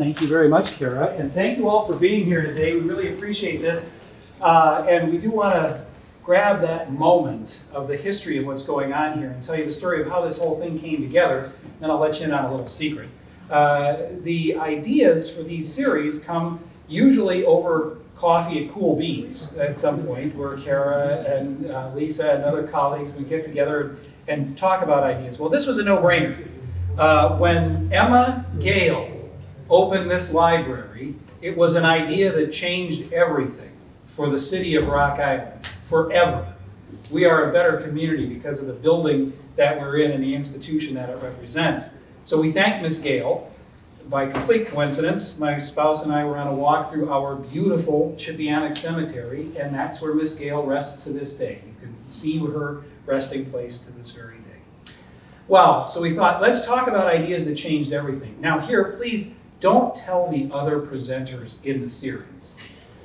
thank you very much, Kara, and thank you all for being here today. We really appreciate this, and we do want to grab that moment of the history of what's going on here and tell you the story of how this whole thing came together. Then I'll let you in on a little secret. The ideas for these series come usually over coffee at Cool Beans at some point, where Kara and Lisa and other colleagues would get together and talk about ideas. Well, this was a no-brainer. When Emma Gale opened this library, it was an idea that changed everything for the city of Rock Island, forever. We are a better community because of the building that we're in and the institution that it represents. So we thank Miss Gale. By complete coincidence, my spouse and I were on a walk through our beautiful Chipianic Cemetery, and that's where Miss Gale rests to this day. You can see her resting place to this very day. Well, so we thought, let's talk about ideas that changed everything. Now here, please don't tell the other presenters in the series.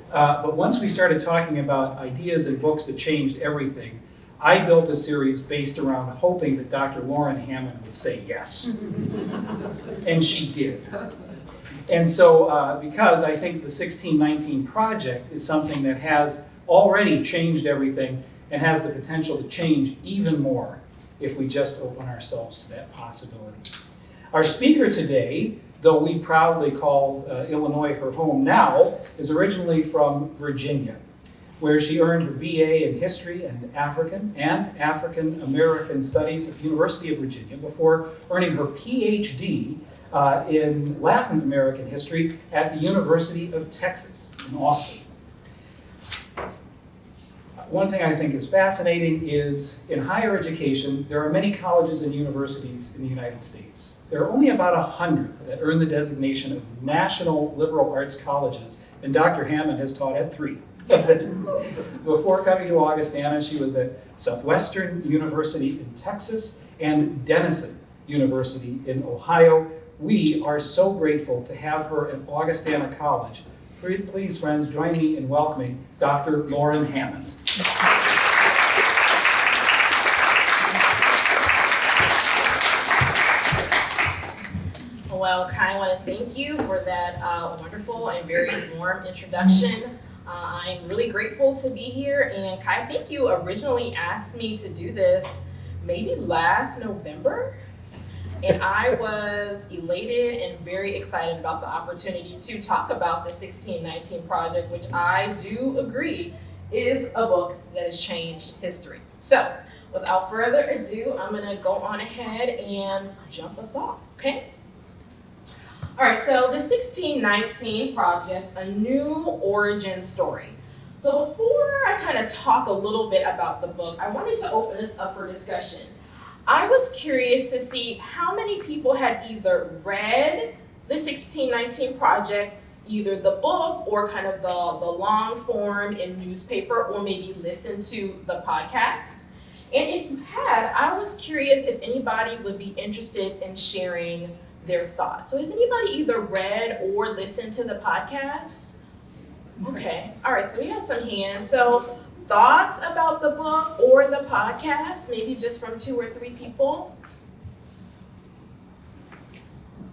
But once we started talking about ideas and books that changed everything, I built a series based around hoping that Dr. Lauren Hammond would say yes. And she did. And so, because I think the 1619 project is something that has already changed everything and has the potential to change even more if we just open ourselves to that possibility. Our speaker today, though we proudly call Illinois her home now, is originally from Virginia, where she earned her BA in History and African American Studies at the University of Virginia before earning her PhD in Latin American History at the University of Texas in Austin. One thing I think is fascinating is in higher education, there are many colleges and universities in the United States. There are only about 100 that earn the designation of National Liberal Arts Colleges, and Dr. Hammond has taught at 3. Before coming to Augustana, she was at Southwestern University in Texas and Denison University in Ohio. We are so grateful to have her at Augustana College. Please, friends, join me in welcoming Dr. Lauren Hammond. Well, Kai, I want to thank you for that wonderful and very warm introduction. I'm really grateful to be here, and Kai, I think you originally asked me to do this maybe last November, and I was elated and very excited about the opportunity to talk about the 1619 project, which I do agree is a book that has changed history. So, without further ado, I'm going to go on ahead and jump us off, okay? All right, so the 1619 project, a new origin story. So before I kind of talk a little bit about the book, I wanted to open this up for discussion. I was curious to see how many people had either read the 1619 project, either the book or kind of the long form in newspaper, or maybe listened to the podcast. And if you had, I was curious if anybody would be interested in sharing their thoughts. So has anybody either read or listened to the podcast? Okay, all right, so we have some hands. So thoughts about the book or the podcast, maybe just from 2 or 3 people?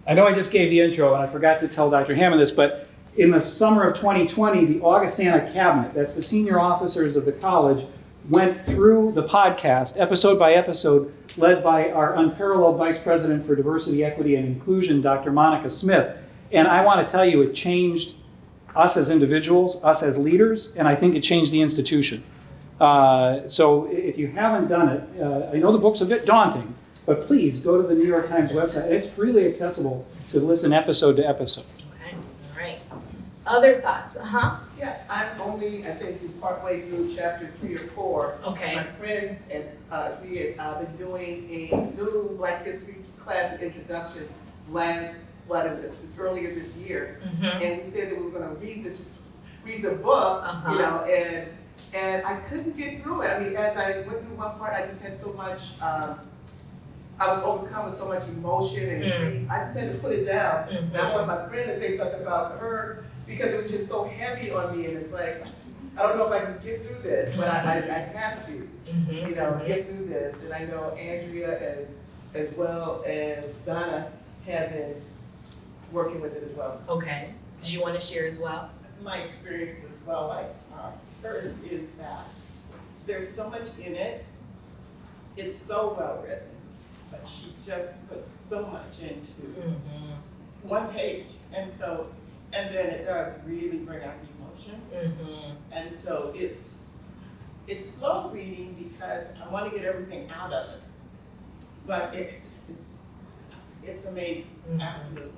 I know I just gave the intro and I forgot to tell Dr. Hammond this, but in the summer of 2020, the Augustana Cabinet, that's the senior officers of the college, went through the podcast, episode by episode, led by our unparalleled Vice President for Diversity, Equity, and Inclusion, Dr. Monica Smith. And I want to tell you, it changed us as individuals, us as leaders, and I think it changed the institution. So if you haven't done it, I know the book's a bit daunting, but please go to the New York Times website. It's freely accessible to listen episode to episode. Okay, all right. Other thoughts? Yeah, I'm only, I think, partway through chapter 3 or 4. Okay. My friends and we had been doing a Zoom Black History class introduction it's earlier this year, and we said that we were going to read the book, you know, and I couldn't get through it. I mean, as I went through one part, I just had so much. I was overcome with so much emotion and grief. I just had to put it down. And I wanted my friend to say something about her because it was just so heavy on me, and it's like, I don't know if I can get through this, but I have to, you know, get through this. And I know Andrea as well as Donna have been working with it as well. Okay. Did you want to share as well? My experience as well, first is that there's so much in it. It's so well written, but she just puts so much into one page. And then it does really bring out the emotions. And so it's slow reading because I want to get everything out of it. But it's amazing, absolutely.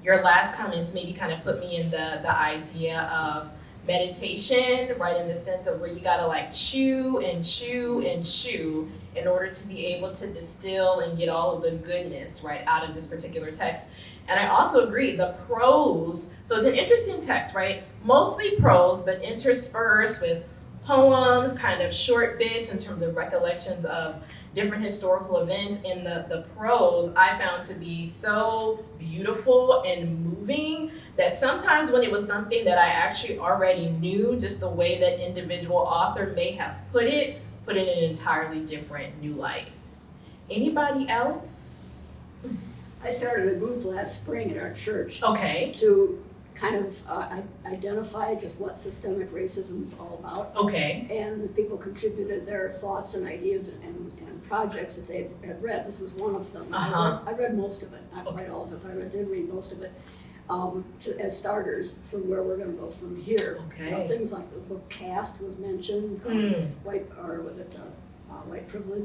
Your last comments maybe kind of put me in the idea of meditation, right, in the sense of where you gotta like chew and chew and chew in order to be able to distill and get all of the goodness, right, out of this particular text. And I also agree, the prose, so it's an interesting text, right? Mostly prose, but interspersed with poems, kind of short bits in terms of recollections of different historical events. In the prose, I found to be so beautiful and moving that sometimes when it was something that I actually already knew, just the way that individual author may have put it in an entirely different new light. Anybody else? I started a group last spring at our church Okay, to kind of identify just what systemic racism is all about. okay, And people contributed their thoughts and ideas and projects that they had read. This was one of them. I read most of it, not quite all of it, but I did read most of it. As starters for where we're going to go from here. Okay. You know, things like the book Caste was mentioned, white privilege,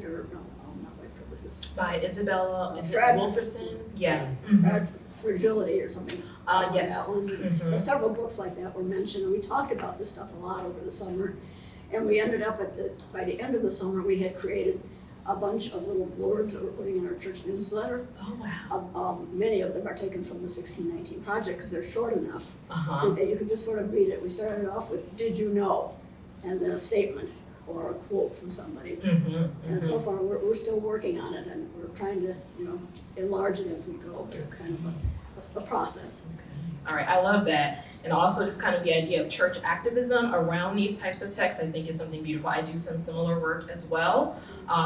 or no, not white privileges. by Isabella Fragile. Wilkerson. Yeah. Fragility or something. Yes. That one. Several books like that were mentioned, and we talked about this stuff a lot over the summer. And we ended up by the end of the summer, we had created a bunch of little blurbs that we're putting in our church newsletter. Oh, wow. Many of them are taken from the 1619 project because they're short enough so Uh-huh. that you can just sort of read it. We started off with, "Did you know?" and then a statement or a quote from somebody. And so far, we're still working on it, and we're trying to, enlarge it as we go. But it's kind of a process. All right, I love that. And also just kind of the idea of church activism around these types of texts, I think is something beautiful. I do some similar work as well,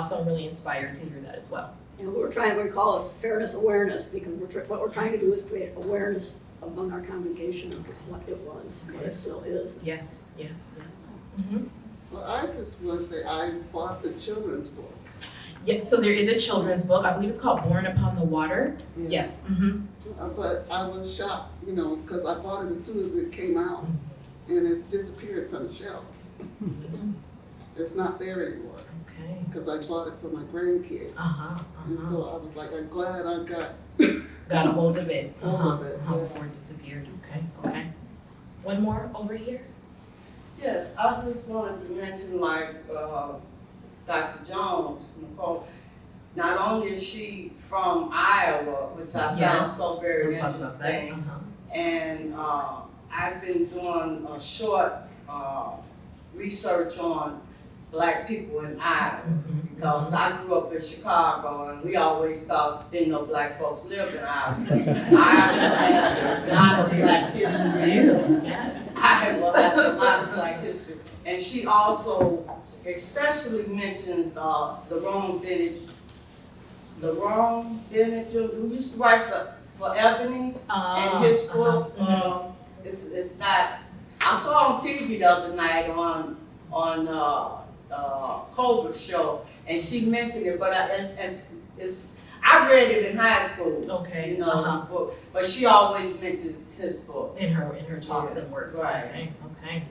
so I'm really inspired to hear that as well. And we call it fairness awareness, because what we're trying to do is create awareness among our congregation of just what it was, what it still is. Yes. Well, I just want to say I bought the children's book. Yeah, so there is a children's book. I believe it's called Born Upon the Water. Yeah. Yes. But I was shocked, because I bought it as soon as it came out, and it disappeared from the shelves. It's not there anymore, Okay. because I bought it for my grandkids. And so I was like, I'm glad I Got a hold of it. Hold of it, yeah. Before it disappeared. Okay. One more over here. Yes, I just wanted to mention Dr. Jones, Nicole. Not only is she from Iowa, which I found so very We'll talk about that. interesting, and I've been doing a short research on Black people in Iowa, because I grew up in Chicago and we always thought didn't know Black folks lived in Iowa. Iowa has a lot of Black history. Iowa has a lot of Black history. And she also especially mentions LaRon Bennett, who used to write for Ebony, and his book. It's not. I saw on TV the other night on Cobra's show, and she mentioned it, but I read it in high school. Okay. The book, but she always mentions his book In her talks and works. Right. Okay.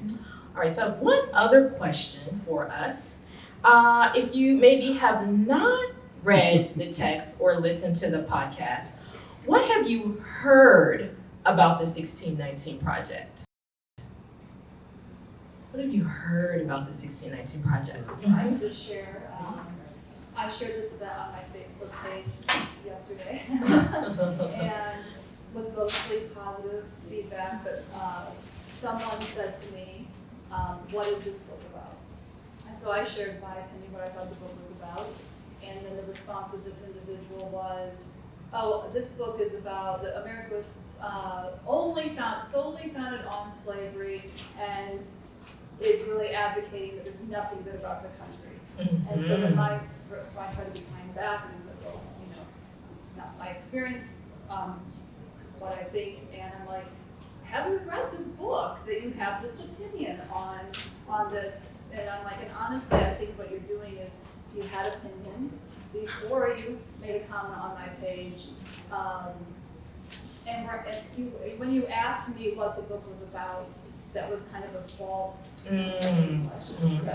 All right, so I have one other question for us. If you maybe have not read the text or listened to the podcast, what have you heard about the 1619 Project? What have you heard about the 1619 Project? I would just share, I shared this event on my Facebook page yesterday, and with mostly positive feedback, but someone said to me, what is this book about? And so I shared my opinion, what I thought the book was about, and then the response of this individual was, oh, this book is about America was solely founded on slavery, and is really advocating that there's nothing good about the country. And so then my response tried to be kind back and said, well, not my experience what I think, and I'm like, have you read the book that you have this opinion on this? And I'm like, and honestly, I think what you're doing is you had opinion before you made a comment on my page. When you asked me what the book was about, that was kind of a false question. So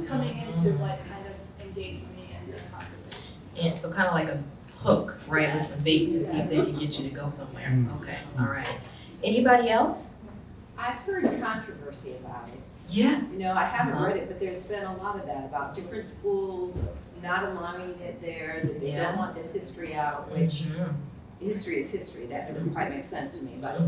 coming in to like kind of engage me in the conversation. And so kind of like a hook, right, with some bait to see if they can get you to go somewhere. Okay, all right. Anybody else? I've heard controversy about it. Yes. You know, I haven't read it, but there's been a lot of that about different schools not allowing it there, that they don't want this history out, which history is history. That doesn't quite make sense to me, but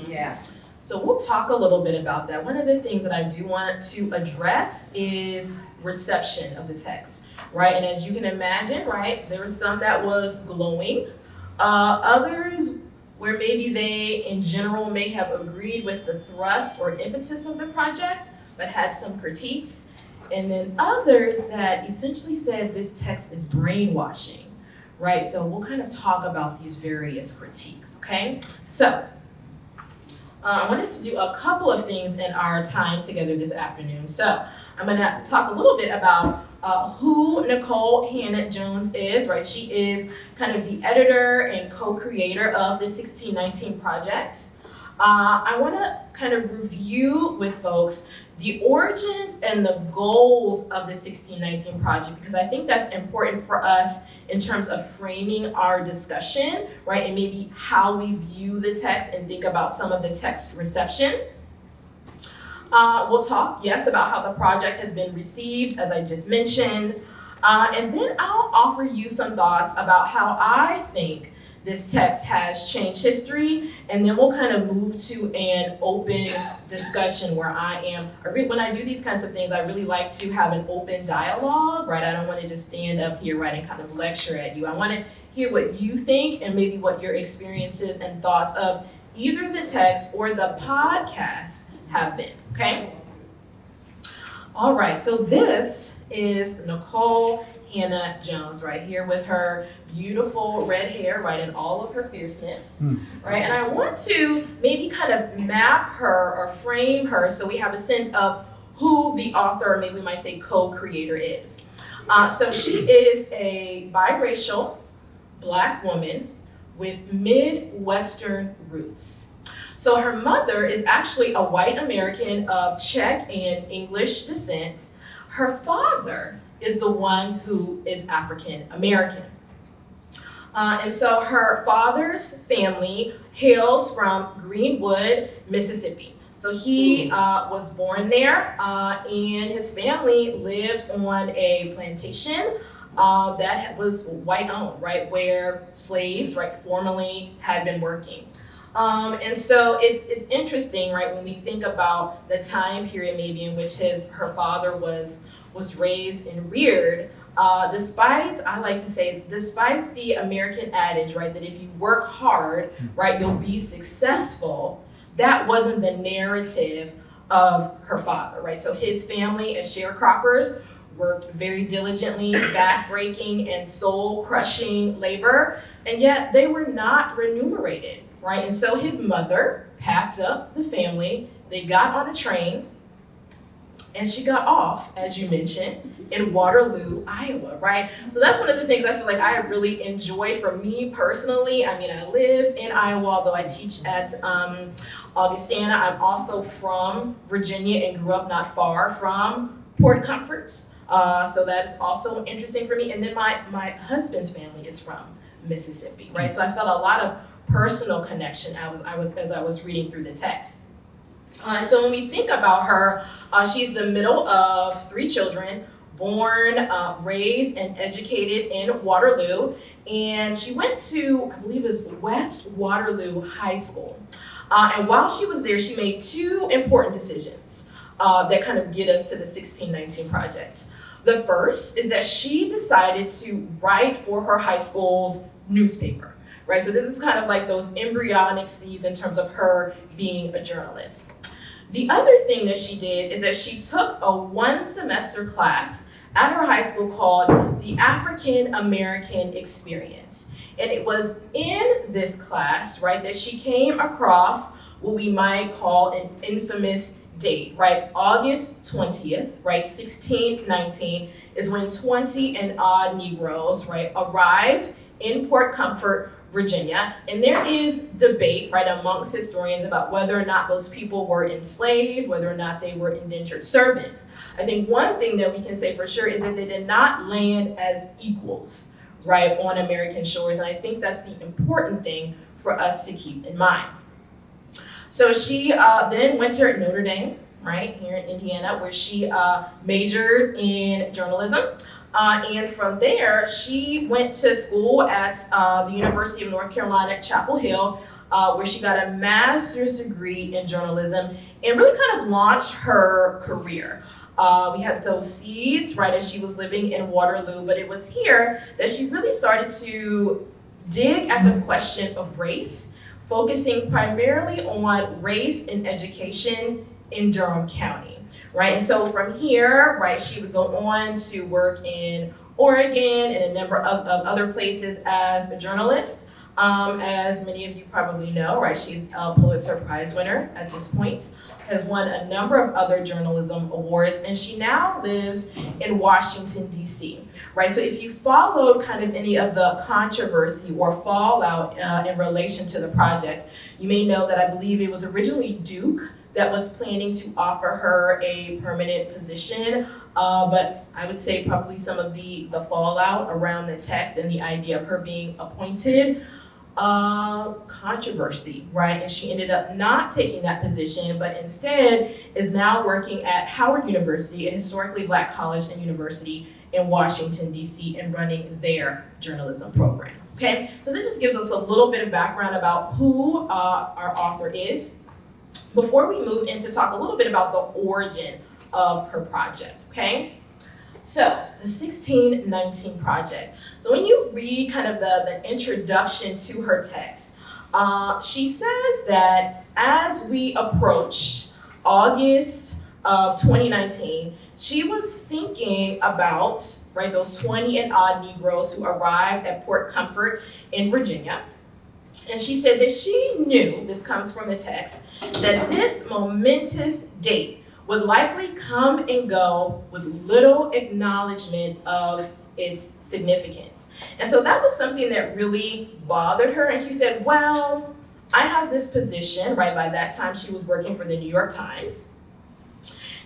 yeah. So we'll talk a little bit about that. One of the things that I do want to address is reception of the text, right? And as you can imagine, right, there was some that was glowing. Others where maybe they, in general, may have agreed with the thrust or impetus of the project, but had some critiques. And then others that essentially said this text is brainwashing, right? So we'll kind of talk about these various critiques, okay? So I wanted to do a couple of things in our time together this afternoon. So I'm gonna talk a little bit about who Nicole Hannah Jones is, right? She is kind of the editor and co-creator of the 1619 Project. I wanna kind of review with folks the origins and the goals of the 1619 Project, because I think that's important for us in terms of framing our discussion, right? And maybe how we view the text and think about some of the text reception. We'll talk, yes, about how the project has been received, as I just mentioned. And then I'll offer you some thoughts about how I think this text has changed history, and then we'll kind of move to an open discussion where when I do these kinds of things, I really like to have an open dialogue, right? I don't want to just stand up here, right, and kind of lecture at you. I want to hear what you think and maybe what your experiences and thoughts of either the text or the podcast have been, okay? All right, so this is Nicole Hannah Jones right here with her beautiful red hair, right, and all of her fierceness, right? And I want to maybe kind of map her or frame her so we have a sense of who the author, or maybe we might say co-creator is. So she is a biracial Black woman with Midwestern roots. So her mother is actually a white American of Czech and English descent. Her father is the one who is African American. And so her father's family hails from Greenwood, Mississippi. So he was born there, and his family lived on a plantation that was white owned, right, where slaves, right, formerly had been working. And so it's interesting, right, when we think about the time period maybe in which her father was raised and reared, despite the American adage, right, that if you work hard, right, you'll be successful, that wasn't the narrative of her father, right? So his family as sharecroppers worked very diligently, back-breaking and soul-crushing labor, and yet they were not remunerated, right? And so his mother packed up the family, they got on a train, and she got off, as you mentioned, in Waterloo, Iowa, right? So that's one of the things I feel like I have really enjoyed for me personally. I mean, I live in Iowa, although I teach at Augustana. I'm also from Virginia and grew up not far from Port Comfort. So that is also interesting for me. And then my husband's family is from Mississippi, right? So I felt a lot of personal connection as I was reading through the text. So when we think about her, she's the middle of 3 children, born, raised, and educated in Waterloo. And she went to, I believe it was West Waterloo High School. And while she was there, she made 2 important decisions that kind of get us to the 1619 Project. The first is that she decided to write for her high school's newspaper, right? So this is kind of like those embryonic seeds in terms of her being a journalist. The other thing that she did is that she took a 1-semester class at her high school called the African American Experience. And it was in this class, right, that she came across what we might call an infamous date, right? August 20th, right, 1619 is when 20 and odd Negroes, right, arrived in Port Comfort, Virginia. And there is debate, right, amongst historians about whether or not those people were enslaved, whether or not they were indentured servants. I think one thing that we can say for sure is that they did not land as equals, right, on American shores. And I think that's the important thing for us to keep in mind. So she then went to Notre Dame, right, here in Indiana, where she majored in journalism. And from there, she went to school at the University of North Carolina at Chapel Hill, where she got a master's degree in journalism and really kind of launched her career. We had those seeds, right, as she was living in Waterloo, but it was here that she really started to dig at the question of race, focusing primarily on race and education in Durham County, right? And so from here, right, she would go on to work in Oregon and a number of other places as a journalist. As many of you probably know, right, she's a Pulitzer Prize winner at this point, has won a number of other journalism awards, and she now lives in Washington, D.C., right? So if you followed kind of any of the controversy or fallout in relation to the project, you may know that I believe it was originally Duke that was planning to offer her a permanent position, but I would say probably some of the fallout around the text and the idea of her being appointed controversy, right? And she ended up not taking that position, but instead is now working at Howard University, a historically Black college and university in Washington, D.C., and running their journalism program, okay? So that just gives us a little bit of background about who our author is before we move in to talk a little bit about the origin of her project, okay? So, the 1619 Project. So when you read kind of the introduction to her text, she says that as we approached August of 2019, she was thinking about, right, those 20 and odd Negroes who arrived at Port Comfort in Virginia. And she said that she knew, this comes from the text, that this momentous date would likely come and go with little acknowledgement of its significance. And so that was something that really bothered her. And she said, well, I have this position, right? By that time, she was working for the New York Times.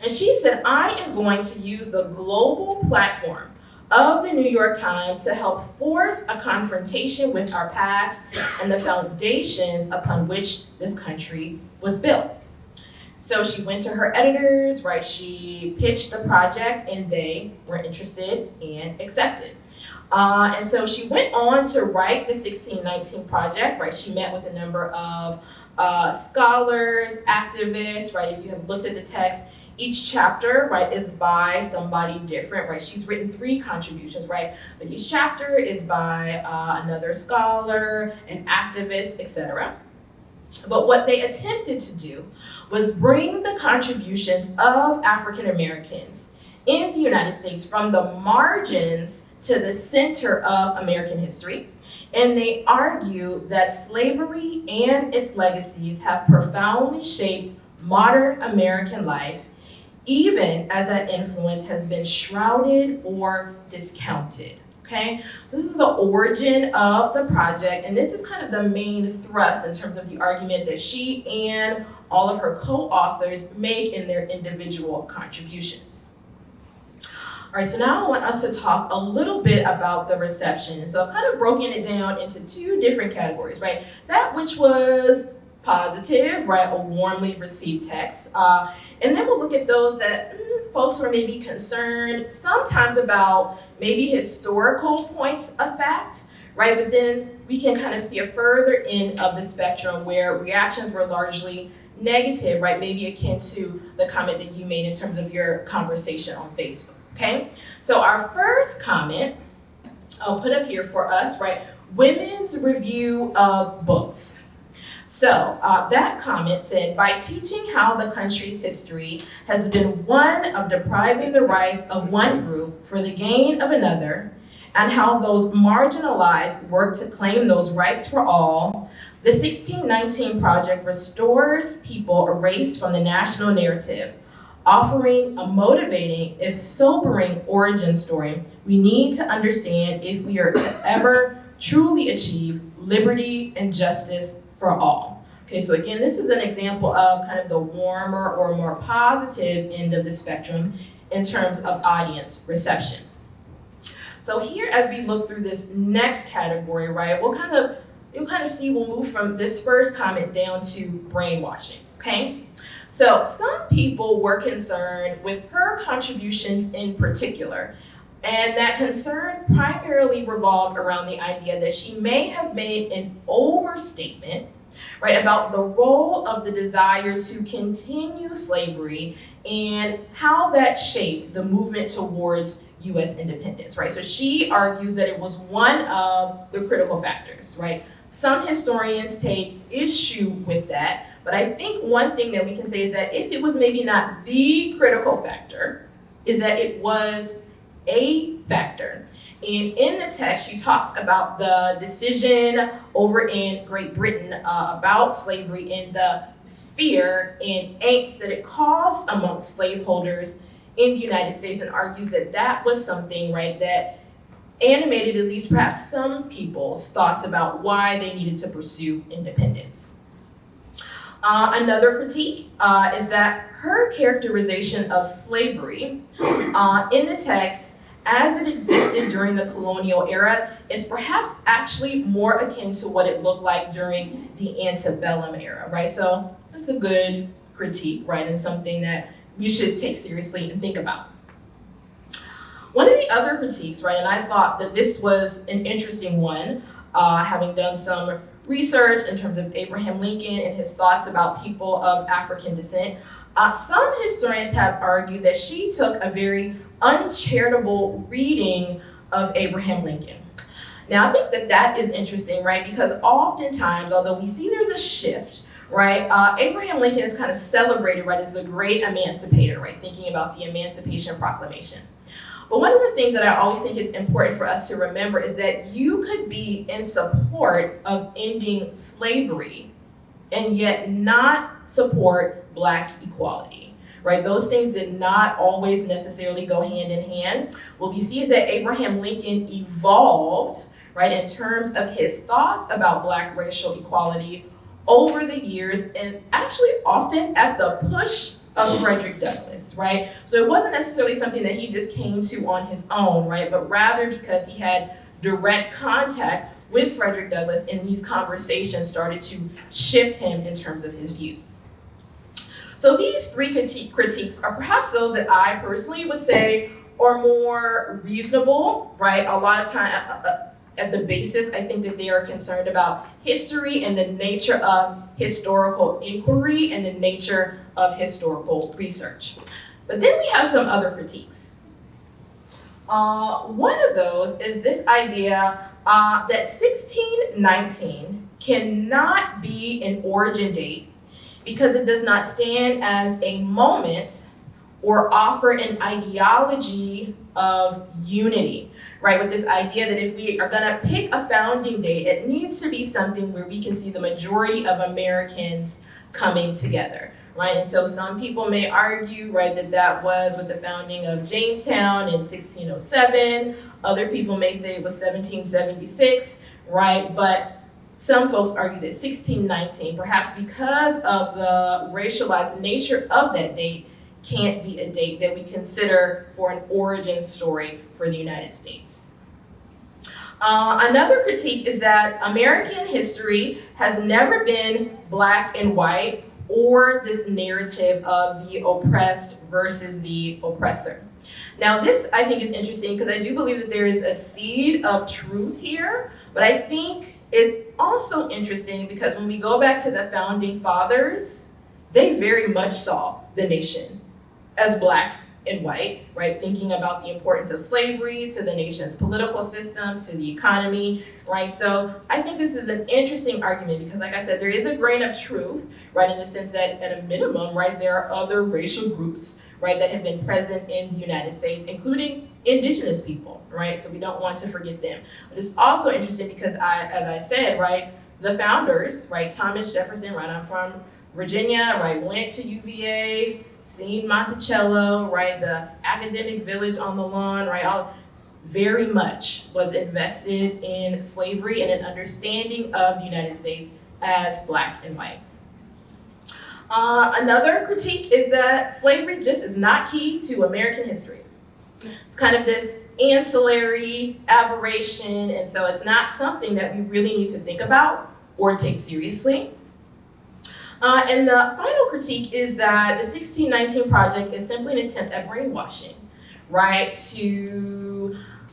And she said, I am going to use the global platform of the New York Times to help force a confrontation with our past and the foundations upon which this country was built. So she went to her editors, right? She pitched the project and they were interested and accepted. And so she went on to write the 1619 Project, right? She met with a number of scholars, activists, right? If you have looked at the text, each chapter, right, is by somebody different, right? She's written 3 contributions, right? But each chapter is by another scholar, an activist, etc. But what they attempted to do was bring the contributions of African Americans in the United States from the margins to the center of American history. And they argue that slavery and its legacies have profoundly shaped modern American life, even as that influence has been shrouded or discounted. Okay, so this is the origin of the project, and this is kind of the main thrust in terms of the argument that she and all of her co-authors make in their individual contributions. All right, so now I want us to talk a little bit about the reception. And so I've kind of broken it down into 2 different categories, right? That which was positive, right, a warmly received text. And then we'll look at those that folks were maybe concerned sometimes about maybe historical points of fact, right? But then we can kind of see a further end of the spectrum where reactions were largely negative, right? Maybe akin to the comment that you made in terms of your conversation on Facebook, okay? So our first comment, I'll put up here for us, right? Women's review of books. So that comment said, by teaching how the country's history has been one of depriving the rights of one group for the gain of another, and how those marginalized work to claim those rights for all, the 1619 Project restores people erased from the national narrative, offering a motivating, if sobering origin story we need to understand if we are to ever truly achieve liberty and justice for all. Okay, so again, this is an example of kind of the warmer or more positive end of the spectrum in terms of audience reception. So here, as we look through this next category, right, you'll kind of see we'll move from this first comment down to brainwashing, okay? So some people were concerned with her contributions in particular, and that concern primarily revolved around the idea that she may have made an overstatement, right, about the role of the desire to continue slavery and how that shaped the movement towards U.S. independence, right? So she argues that it was one of the critical factors, right? Some historians take issue with that, but I think one thing that we can say is that if it was maybe not the critical factor, is that it was a factor. And in the text, she talks about the decision over in Great Britain about slavery and the fear and angst that it caused amongst slaveholders in the United States, and argues that that was something, right, that animated at least perhaps some people's thoughts about why they needed to pursue independence. Another critique is that her characterization of slavery in the text as it existed during the colonial era is perhaps actually more akin to what it looked like during the antebellum era, right? So that's a good critique, right, and something that you should take seriously and think about. One of the other critiques, right, and I thought that this was an interesting one, having done some research in terms of Abraham Lincoln and his thoughts about people of African descent. Some historians have argued that she took a very uncharitable reading of Abraham Lincoln. Now, I think that that is interesting, right, because oftentimes, although we see there's a shift, right, Abraham Lincoln is kind of celebrated, right, as the great emancipator, right, thinking about the Emancipation Proclamation. But one of the things that I always think it's important for us to remember is that you could be in support of ending slavery and yet not support Black equality, right? Those things did not always necessarily go hand in hand. What we see is that Abraham Lincoln evolved, right, in terms of his thoughts about Black racial equality over the years, and actually often at the push of Frederick Douglass, right? So it wasn't necessarily something that he just came to on his own, right? But rather because he had direct contact with Frederick Douglass, and these conversations started to shift him in terms of his views. So these three critiques are perhaps those that I personally would say are more reasonable, right? A lot of time, at the basis, I think that they are concerned about history and the nature of historical inquiry and the nature of historical research. But then we have some other critiques. One of those is this idea that 1619 cannot be an origin date because it does not stand as a moment or offer an ideology of unity, right? With this idea that if we are gonna pick a founding date, it needs to be something where we can see the majority of Americans coming together, right? And so some people may argue, right, that that was with the founding of Jamestown in 1607. Other people may say it was 1776, right? But some folks argue that 1619, perhaps because of the racialized nature of that date, can't be a date that we consider for an origin story for the United States. Another critique is that American history has never been black and white or this narrative of the oppressed versus the oppressor. Now this I think is interesting because I do believe that there is a seed of truth here, but I think it's also interesting because when we go back to the founding fathers, they very much saw the nation as black and white, right? Thinking about the importance of slavery to the nation's political systems, to the economy, right? So I think this is an interesting argument because, like I said, there is a grain of truth, right, in the sense that at a minimum, right, there are other racial groups, right, that have been present in the United States, including indigenous people, right? So we don't want to forget them. But it's also interesting because as I said, right, the founders, right, Thomas Jefferson, right, I'm from Virginia, right, went to UVA, seen Monticello, right, the academic village on the lawn, right, all very much was invested in slavery and an understanding of the United States as Black and white. Another critique is that slavery just is not key to American history. It's kind of this ancillary aberration, and so it's not something that we really need to think about or take seriously. And the final critique is that the 1619 Project is simply an attempt at brainwashing, right?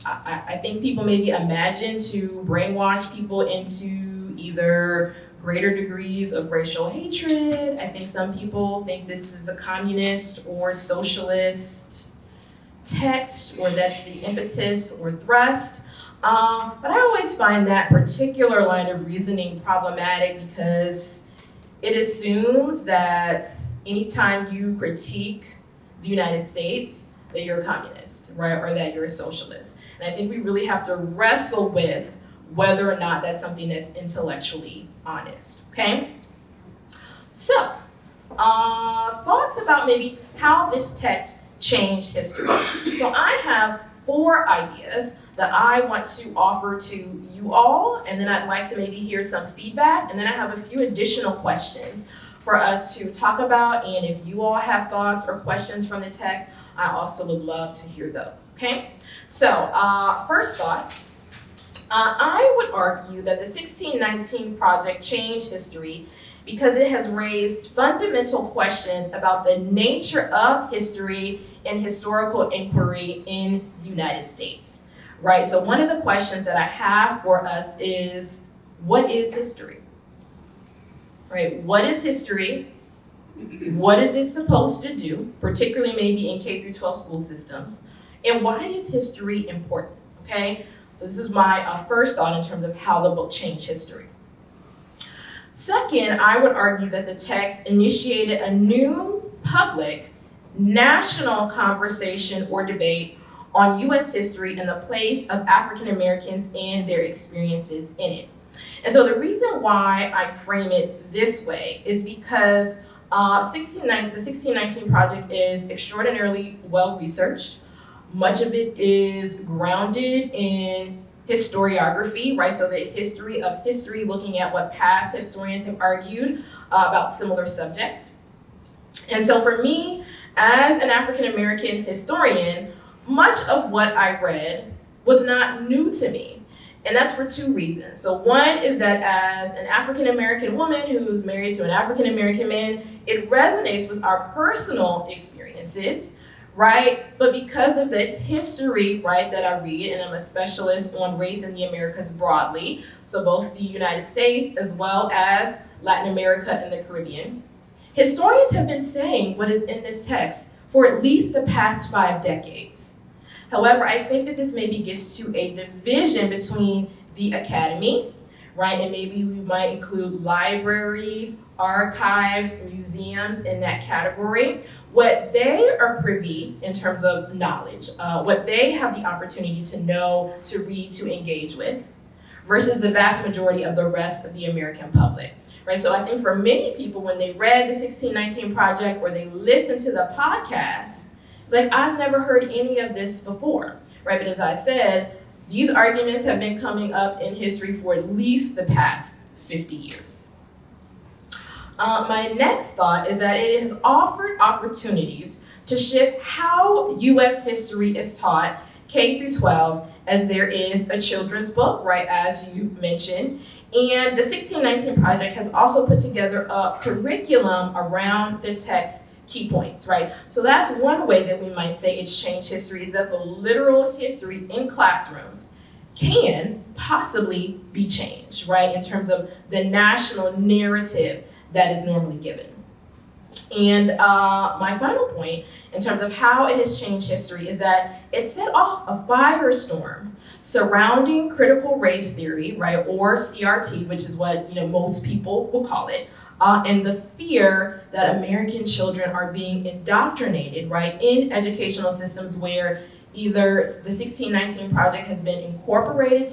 I think people maybe imagine to brainwash people into either greater degrees of racial hatred. I think some people think this is a communist or socialist text, or that's the impetus or thrust. But I always find that particular line of reasoning problematic because it assumes that anytime you critique the United States, that you're a communist, right, or that you're a socialist. And I think we really have to wrestle with whether or not that's something that's intellectually honest, okay? So, thoughts about maybe how this text changed history. So I have 4 ideas that I want to offer to you all, and then I'd like to maybe hear some feedback, and then I have a few additional questions for us to talk about, and if you all have thoughts or questions from the text, I also would love to hear those, okay? So, first thought, I would argue that the 1619 Project changed history because it has raised fundamental questions about the nature of history and historical inquiry in the United States, right? So one of the questions that I have for us is, what is history? Right? What is history? What is it supposed to do, particularly maybe in K through 12 school systems? And why is history important? Okay? So this is my first thought in terms of how the book changed history. Second, I would argue that the text initiated a new public national conversation or debate on U.S. history and the place of African Americans and their experiences in it. And so the reason why I frame it this way is because the 1619 Project is extraordinarily well researched. Much of it is grounded in historiography, right? So the history of history, looking at what past historians have argued about similar subjects. And so for me, as an African American historian, much of what I read was not new to me. And that's for 2 reasons. So one is that as an African American woman who's married to an African American man, it resonates with our personal experiences, right? But because of the history, right, that I read, and I'm a specialist on race in the Americas broadly, so both the United States as well as Latin America and the Caribbean, historians have been saying what is in this text for at least the past 5 decades. However, I think that this maybe gets to a division between the academy, right, and maybe we might include libraries, archives, museums in that category, what they are privy in terms of knowledge, what they have the opportunity to know, to read, to engage with, versus the vast majority of the rest of the American public, right? So I think for many people, when they read the 1619 Project or they listened to the podcast, it's like, I've never heard any of this before, right? But as I said, these arguments have been coming up in history for at least the past 50 years. My next thought is that it has offered opportunities to shift how U.S. history is taught K through 12, as there is a children's book, right, as you mentioned. And the 1619 Project has also put together a curriculum around the text key points, right? So that's one way that we might say it's changed history, is that the literal history in classrooms can possibly be changed, right, in terms of the national narrative that is normally given. And my final point in terms of how it has changed history is that it set off a firestorm surrounding critical race theory, right, or CRT, which is what most people will call it, and the fear that American children are being indoctrinated, right, in educational systems where either the 1619 Project has been incorporated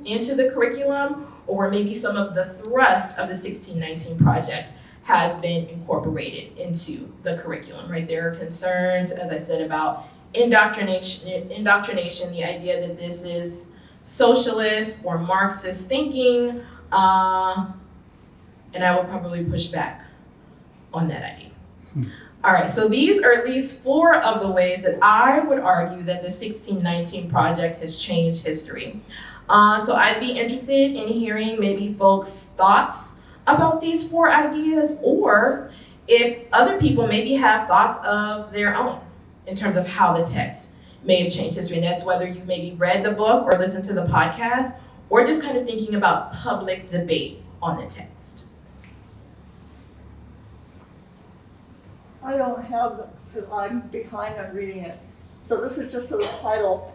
into the curriculum, or maybe some of the thrust of the 1619 Project has been incorporated into the curriculum, right? There are concerns, as I said, about indoctrination, the idea that this is socialist or Marxist thinking, and I will probably push back on that idea. All right, so these are at least 4 of the ways that I would argue that the 1619 Project has changed history. So I'd be interested in hearing maybe folks' thoughts about these 4 ideas, or if other people maybe have thoughts of their own in terms of how the text may have changed history. And that's whether you maybe read the book or listened to the podcast, or just kind of thinking about public debate on the text. I don't have, because I'm behind on reading it. So this is just for the title.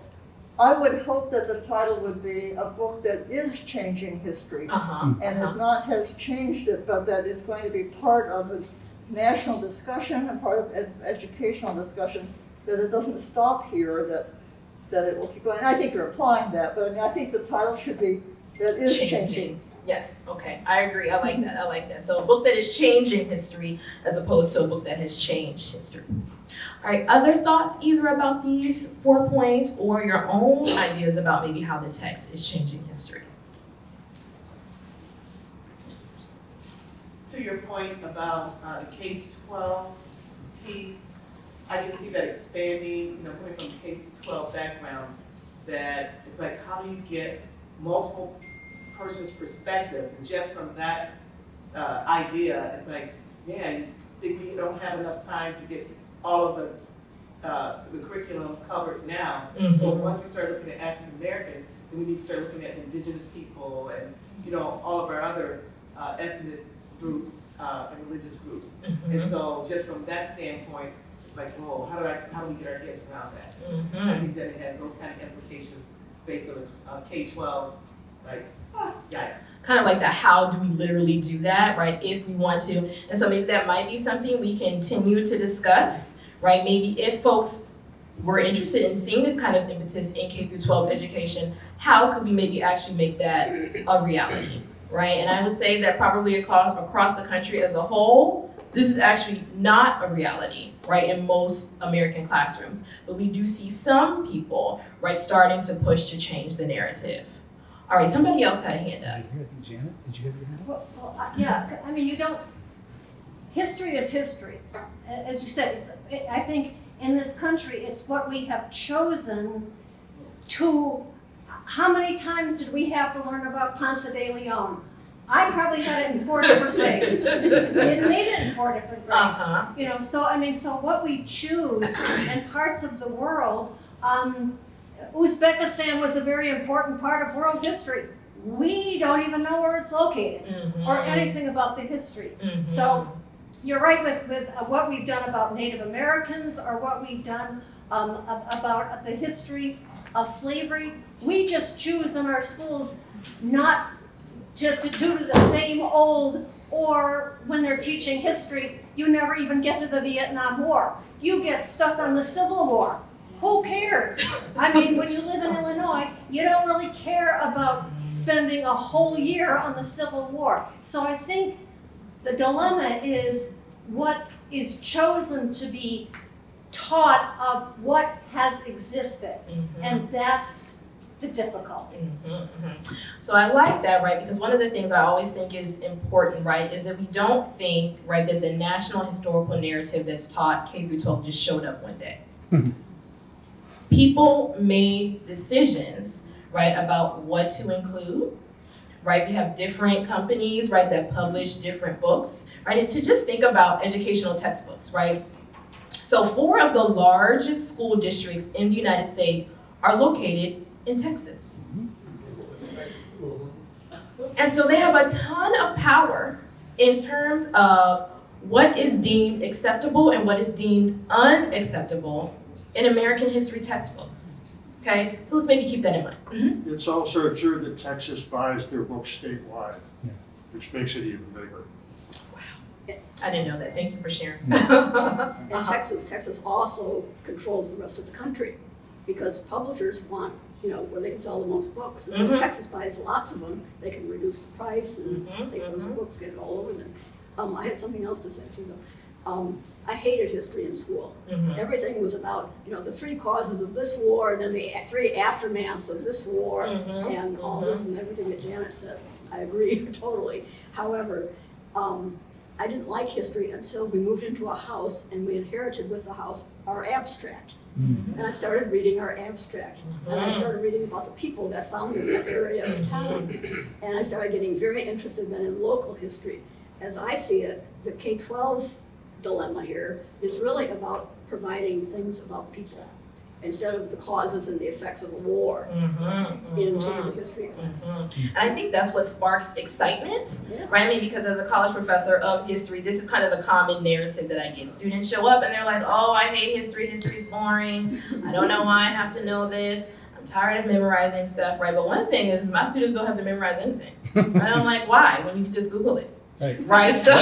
I would hope that the title would be a book that is changing history and has changed it, but that is going to be part of a national discussion and part of educational discussion, that it doesn't stop here, that it will keep going. And I think you're applying that, but I mean, I think the title should be that is changing. Yes, okay, I agree, I like that. So a book that is changing history as opposed to a book that has changed history. All right, other thoughts either about these 4 points or your own ideas about maybe how the text is changing history? To your point about the K-12 piece, I can see that expanding, coming from K-12 background, that it's like, how do you get multiple person's perspectives? And just from that idea, it's like, man, think we don't have enough time to get all of the curriculum covered now. So once we start looking at African American, then we need to start looking at indigenous people and all of our other ethnic groups and religious groups. And so just from that standpoint, it's like, whoa, how do we get our heads around that? I think that it has those kind of implications based on the K-12, like, yikes. Kind of like that, how do we literally do that, right, if we want to. And so maybe that might be something we continue to discuss, right? Maybe if folks were interested in seeing this kind of impetus in K-12 education, how could we maybe actually make that a reality, right? And I would say that probably across the country as a whole, this is actually not a reality, right, in most American classrooms. But we do see some people, right, starting to push to change the narrative. All right, somebody else had a hand up. Janet, did you have your hand up? Well, yeah, I mean, history is history. As you said, I think in this country, it's what we have chosen to, how many times did we have to learn about Ponce de Leon? I probably had it in 4 different grades. It made it in 4 different grades. So what we choose in parts of the world, Uzbekistan was a very important part of world history. We don't even know where it's located or anything about the history. So you're right with what we've done about Native Americans or what we've done about the history of slavery. We just choose in our schools not to do the same old, or when they're teaching history, you never even get to the Vietnam War. You get stuck on the Civil War. Who cares? I mean, when you live in Illinois, you don't really care about spending a whole year on the Civil War. So I think the dilemma is what is chosen to be taught of what has existed. And that's the difficulty. So I like that, right? Because one of the things I always think is important, right, is that we don't think, right, that the national historical narrative that's taught K-12 just showed up one day. People made decisions, right, about what to include, right? We have different companies, right, that publish different books, right? And to just think about educational textbooks, right? So 4 of the largest school districts in the United States are located in Texas. And so they have a ton of power in terms of what is deemed acceptable and what is deemed unacceptable in American history textbooks. Okay, so let's maybe keep that in mind. It's also true that Texas buys their books statewide, which makes it even bigger. I didn't know that. Thank you for sharing. And Texas also controls the rest of the country because publishers want, where they can sell the most books. And so if Texas buys lots of them, they can reduce the price and those books get all over them. I had something else to say too though. I hated history in school. Everything was about, the 3 causes of this war and then the 3 aftermaths of this war and all this and everything that Janet said. I agree totally. However, I didn't like history until we moved into a house and we inherited with the house our abstract. And I started reading our abstract. And I started reading about the people that founded that area of town. And I started getting very interested then in local history. As I see it, the K-12 dilemma here is really about providing things about people instead of the causes and the effects of a war into the history class. And I think that's what sparks excitement, right? I mean, because as a college professor of history, this is kind of the common narrative that I get. Students show up and they're like, oh, I hate history, history's boring, I don't know why I have to know this, I'm tired of memorizing stuff, right? But one thing is my students don't have to memorize anything. And I'm like, why? When you can just Google it. Right, so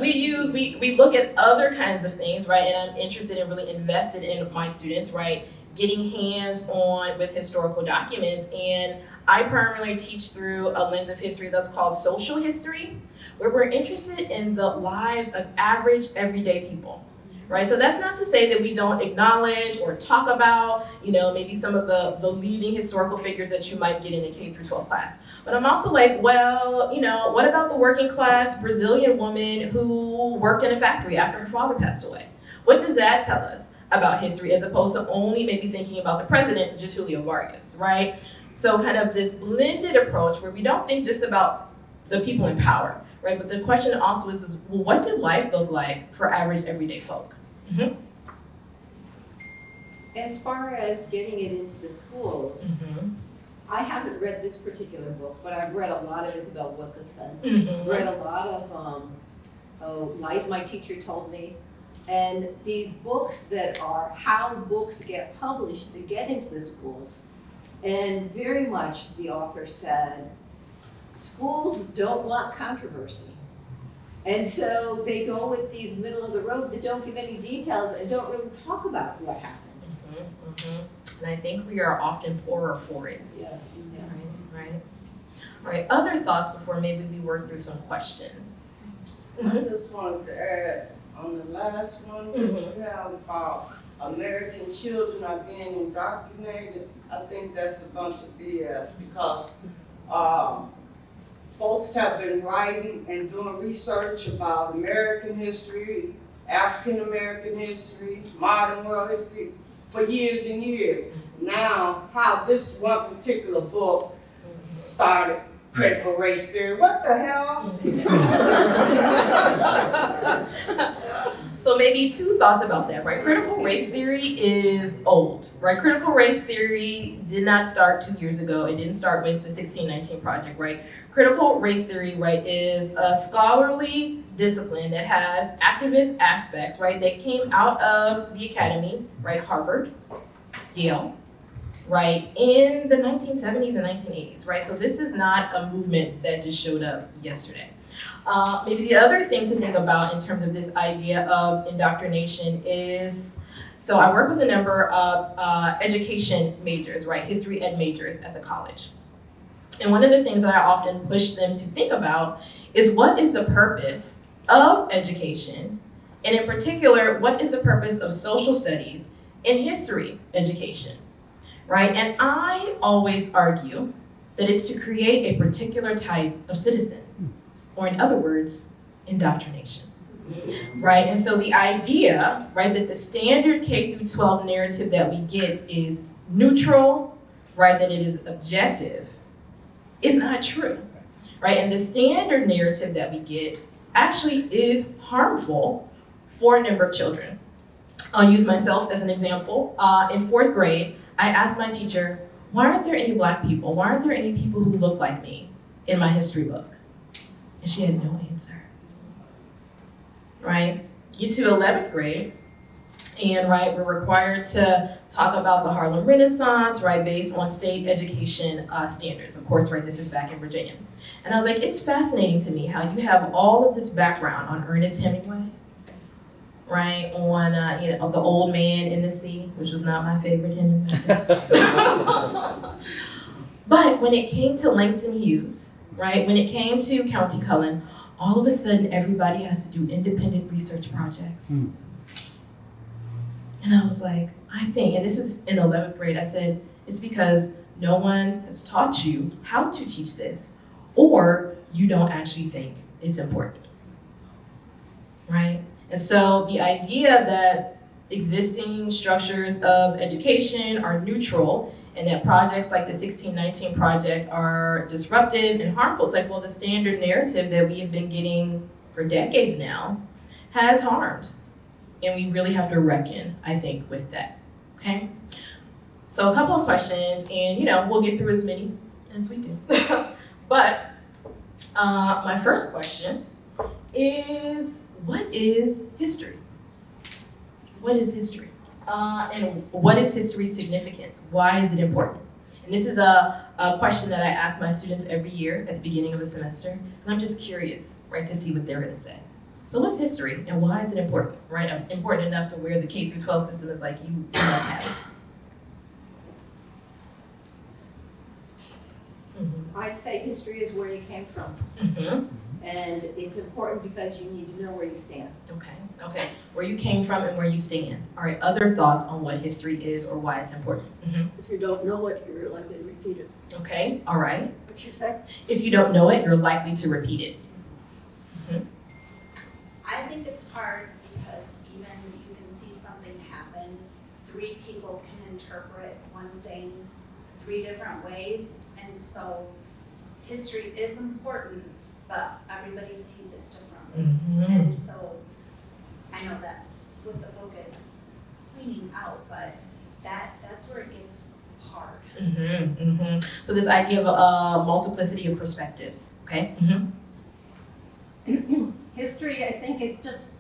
we look at other kinds of things, right, and I'm interested and really invested in my students, right, getting hands-on with historical documents, and I primarily teach through a lens of history that's called social history, where we're interested in the lives of average, everyday people. Right, so that's not to say that we don't acknowledge or talk about, maybe some of the leading historical figures that you might get in a K-12 class. But I'm also like, well, what about the working class Brazilian woman who worked in a factory after her father passed away? What does that tell us about history as opposed to only maybe thinking about the president, Getulio Vargas, right? So kind of this blended approach where we don't think just about the people in power, right? But the question also is well, what did life look like for average everyday folk? As far as getting it into the schools, I haven't read this particular book, but I've read a lot of Isabel Wilkinson, read a lot of Lies My Teacher Told Me, and these books that are how books get published to get into the schools. And very much the author said, schools don't want controversy. And so they go with these middle of the road that don't give any details and don't really talk about what happened. And I think we are often poorer for it. Yes. Right. All right, other thoughts before maybe we work through some questions? I just wanted to add on the last one that you have about American children are being indoctrinated. I think that's a bunch of BS because folks have been writing and doing research about American history, African American history, modern world history for years and years. Now, how this one particular book started critical race theory, what the hell? So maybe 2 thoughts about that, right? Critical race theory is old, right? Critical race theory did not start 2 years ago. It didn't start with the 1619 Project, right? Critical race theory, right, is a scholarly discipline that has activist aspects, right, that came out of the academy, right, Harvard, Yale, right, in the 1970s and 1980s, right? So this is not a movement that just showed up yesterday. Maybe the other thing to think about in terms of this idea of indoctrination is, so I work with a number of education majors, right, history ed majors at the college. And one of the things that I often push them to think about is what is the purpose of education, and in particular, what is the purpose of social studies and history education, right? And I always argue that it's to create a particular type of citizen, or in other words, indoctrination, right? And so the idea, right, that the standard K-12 narrative that we get is neutral, right, that it is objective, is not true, right? And the standard narrative that we get actually is harmful for a number of children. I'll use myself as an example. In 4th grade, I asked my teacher, why aren't there any Black people? Why aren't there any people who look like me in my history book? And she had no answer. get to 11th grade, and right, we're required to talk about the Harlem Renaissance, right, based on state education standards. Of course, right, this is back in Virginia. And I was like, it's fascinating to me how you have all of this background on Ernest Hemingway, right, on the Old Man in the Sea, which was not my favorite Hemingway. But when it came to Langston Hughes, right, when it came to County Cullen, all of a sudden everybody has to do independent research projects. And I was like, I think, and this is in 11th grade, I said, it's because no one has taught you how to teach this, or you don't actually think it's important, right? And so the idea that existing structures of education are neutral and that projects like the 1619 project are disruptive and harmful, it's like, well, the standard narrative that we have been getting for decades now has harmed. And we really have to reckon, I think, with that, okay? So a couple of questions, and we'll get through as many as we do. But my first question is, what is history? What is history? And what is history's significance? Why is it important? And this is a question that I ask my students every year at the beginning of the semester, and I'm just curious, right, to see what they're gonna say. So what's history and why is it important, right? Important enough to where the K through 12 system is like, you must have it. I'd say history is where you came from. And it's important because you need to know where you stand. Okay. Where you came from and where you stand. All right, other thoughts on what history is or why it's important? If you don't know it, you're likely to repeat it. Okay, all right. What'd you say? If you don't know it, you're likely to repeat it. I think it's hard because even you can see something happen, 3 people can interpret one thing 3 different ways, and so history is important, but everybody sees it differently. And so I know that's what the book is pointing out, but that's where it gets hard. So this idea of a multiplicity of perspectives, okay? History, I think, is just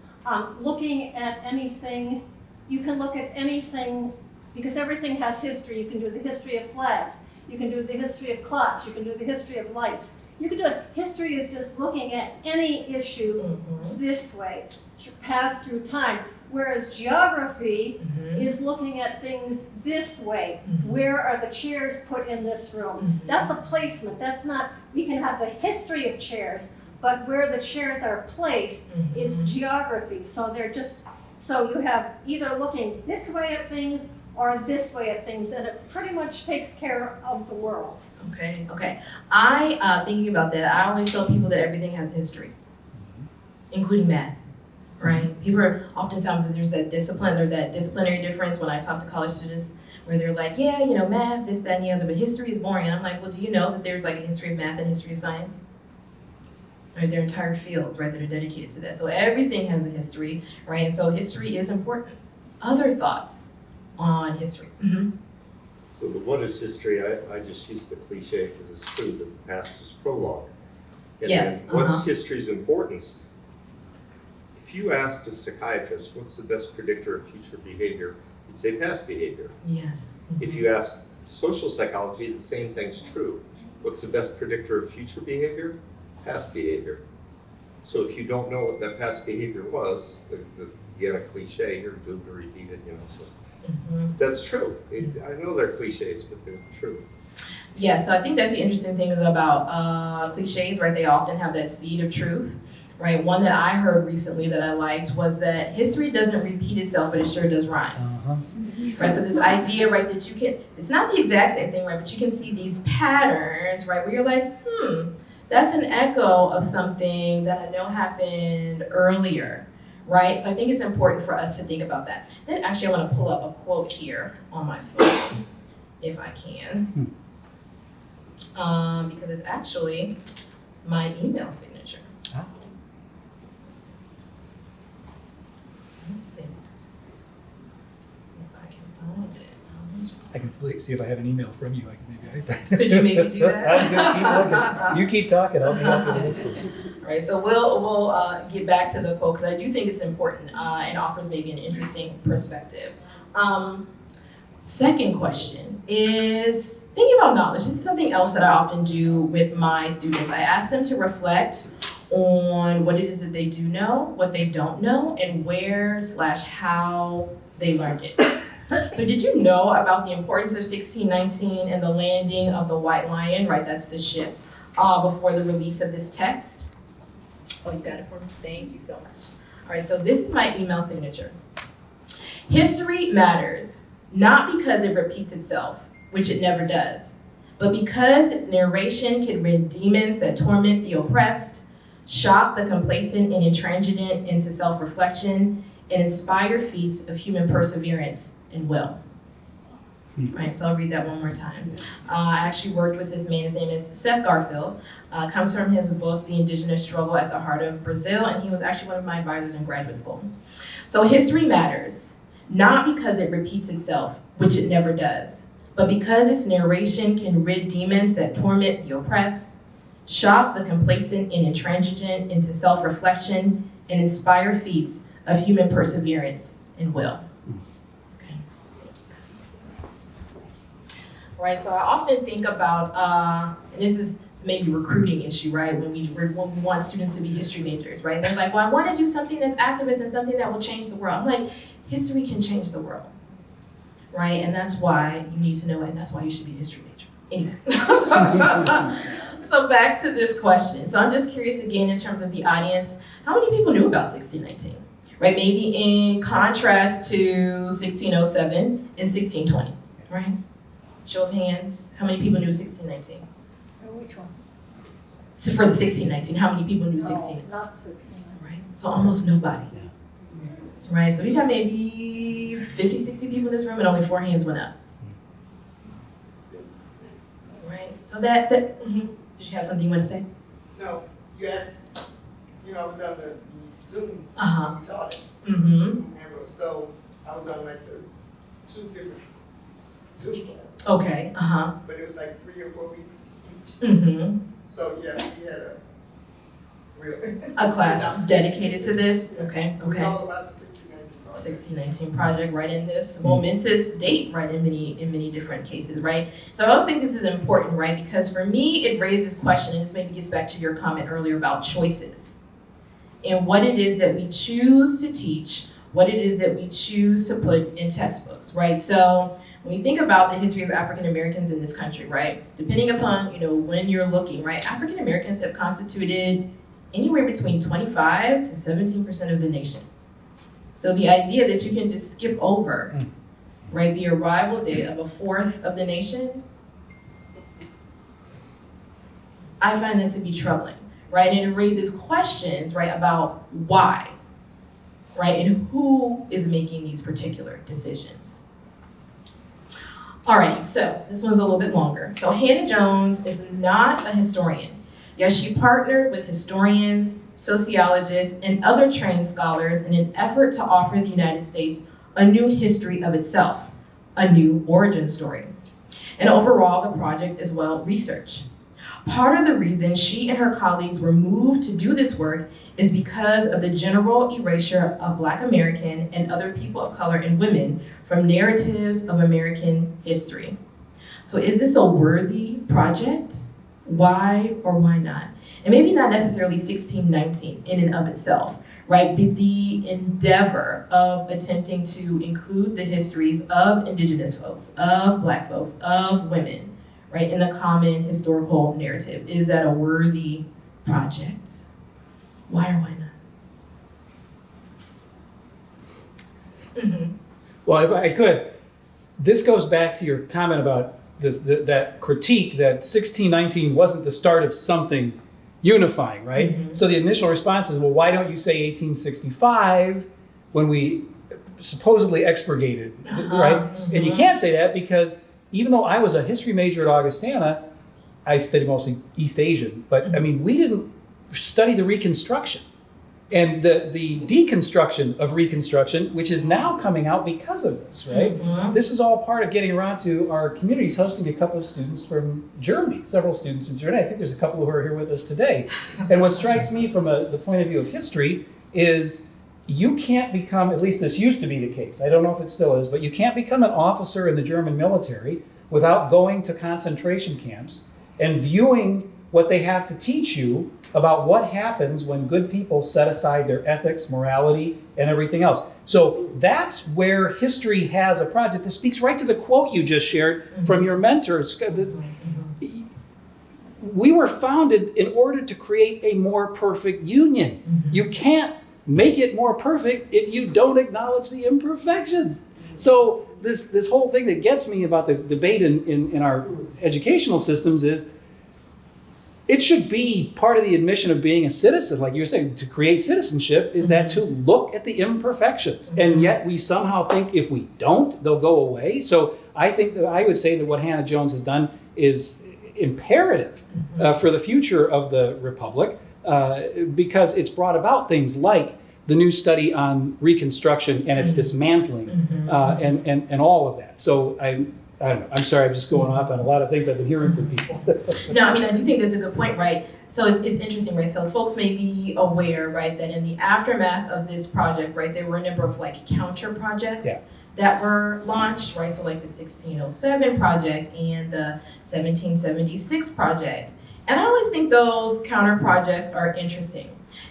looking at anything. You can look at anything because everything has history. You can do the history of flags. You can do the history of clocks. You can do the history of lights. You can do it. History is just looking at any issue this way, pass through time. Whereas geography is looking at things this way. Where are the chairs put in this room? That's a placement. That's not, we can have the history of chairs, but where the chairs are placed is geography. So they're just, so you have either looking this way at things or this way at things, and it pretty much takes care of the world. Okay. I, thinking about that, I always tell people that everything has history, including math, right? People are, oftentimes there's that discipline, or that disciplinary difference when I talk to college students, where they're like, yeah, math, this, that, and the other, but history is boring. And I'm like, well, do you know that there's like a history of math and history of science? Right, their entire field, right, that are dedicated to that. So everything has a history, right? And so history is important. Other thoughts on history? So the what is history, I just use the cliche because it's true that the past is prologue. And Yes. then what's history's importance? If you asked a psychiatrist, what's the best predictor of future behavior, he'd say past behavior. Yes. If you asked social psychology, the same thing's true. What's the best predictor of future behavior? Past behavior. So if you don't know what that past behavior was, again, a cliche, you're doomed to repeat it, so. That's true. I know they're cliches, but they're true. Yeah, so I think that's the interesting thing about cliches, right? They often have that seed of truth, right? One that I heard recently that I liked was that history doesn't repeat itself, but it sure does rhyme. Right, so this idea, right, that you can, it's not the exact same thing, right, but you can see these patterns, right, where you're like, that's an echo of something that I know happened earlier, right? So I think it's important for us to think about that. Then actually I want to pull up a quote here on my phone, if I can, because it's actually my email signature. Let's see if I can find it. I can see if I have an email from you. I can maybe. Could you maybe do that? I'm gonna keep looking. You keep talking. I'll be happy to look for it. All right, so we'll get back to the quote because I do think it's important and offers maybe an interesting perspective. Second question is thinking about knowledge. This is something else that I often do with my students. I ask them to reflect on what it is that they do know, what they don't know, and where/how they learned it. So did you know about the importance of 1619 and the landing of the White Lion, right? That's the ship, before the release of this text? Oh, you got it for me? Thank you so much. All right, so this is my email signature. History matters, not because it repeats itself, which it never does, but because its narration can rid demons that torment the oppressed, shock the complacent and intransigent into self-reflection, and inspire feats of human perseverance and will. Right, so I'll read that one more time. I actually worked with this man, his name is Seth Garfield. Comes from his book, The Indigenous Struggle at the Heart of Brazil, and he was actually one of my advisors in graduate school. So history matters, not because it repeats itself, which it never does, but because its narration can rid demons that torment the oppressed, shock the complacent and intransigent into self-reflection, and inspire feats of human perseverance and will. Okay, thank you. Right, so I often think about, and this is maybe a recruiting issue, right? When we want students to be history majors, right? They're like, well, I want to do something that's activist and something that will change the world. I'm like, history can change the world, right? And that's why you need to know it, and that's why you should be a history major. Anyway. So back to this question. So I'm just curious again in terms of the audience, how many people knew about 1619? Right, maybe in contrast to 1607 and 1620, right? Show of hands, how many people knew 1619? Which one? So for the 1619, how many people knew 1619? Not 16. Right, so almost nobody. Right, so we got maybe 50, 60 people in this room and only 4 hands went up. Right, so that did you have something you want to say? No, you asked, I was on the Zoom, Uh-huh. you taught it. Mm-hmm. So I was on like the 2 different Zoom classes. Okay, uh-huh. But it was like 3 or 4 weeks each. Mm-hmm. So yeah, we had a real. A class dedicated to this? Okay, It was okay. all about the 1619 project. 1619 project, right, in this momentous date, right, in many different cases, right? So I always think this is important, right, because for me, it raises question, and this maybe gets back to your comment earlier about choices and what it is that we choose to teach, what it is that we choose to put in textbooks, right? So when you think about the history of African Americans in this country, right, depending upon, when you're looking, right, African Americans have constituted anywhere between 25 to 17% of the nation. So the idea that you can just skip over, right, the arrival date of a fourth of the nation, I find that to be troubling, right? And it raises questions, right, about why, right, and who is making these particular decisions. All right, so this one's a little bit longer. So Hannah Jones is not a historian. Yes, she partnered with historians, sociologists, and other trained scholars in an effort to offer the United States a new history of itself, a new origin story. And overall, the project is well researched. Part of the reason she and her colleagues were moved to do this work is because of the general erasure of Black American and other people of color and women from narratives of American history. So is this a worthy project? Why or why not? And maybe not necessarily 1619 in and of itself, right? But the endeavor of attempting to include the histories of Indigenous folks, of Black folks, of women, right, in the common historical narrative. Is that a worthy project? Why or why not? Mm-hmm. Well, if I could, this goes back to your comment about that critique that 1619 wasn't the start of something unifying, right? Mm-hmm. So the initial response is, well, why don't you say 1865 when we supposedly expurgated, right? Mm-hmm. And you can't say that because even though I was a history major at Augustana, I studied mostly East Asian, but I mean, we didn't study the Reconstruction. and the deconstruction of Reconstruction, which is now coming out because of this, right? This is all part of getting around to our communities hosting a couple of students from Germany, several students from Germany. I think there's a couple who are here with us today. And what strikes me from the point of view of history is you can't become, at least this used to be the case, I don't know if it still is, but you can't become an officer in the German military without going to concentration camps and viewing what they have to teach you about what happens when good people set aside their ethics, morality, and everything else. So that's where history has a project. This speaks right to the quote you just shared from your mentor. We were founded in order to create a more perfect union. You can't make it more perfect if you don't acknowledge the imperfections. So this whole thing that gets me about the debate in our educational systems is it should be part of the admission of being a citizen, like you were saying, to create citizenship is that to look at the imperfections. And yet we somehow think if we don't, they'll go away. So I think that I would say that what Hannah Jones has done is imperative for the future of the Republic because it's brought about things like the new study on Reconstruction and its dismantling and all of that. So I don't know. I'm sorry, I'm just going off on a lot of things I've been hearing from people. No, I mean, I do think that's a good point, right? So it's interesting, right? So folks may be aware, right, that in the aftermath of this project, right, there were a number of like counter projects that were launched, right? So like the 1607 project and the 1776 project. And I always think those counter projects are interesting.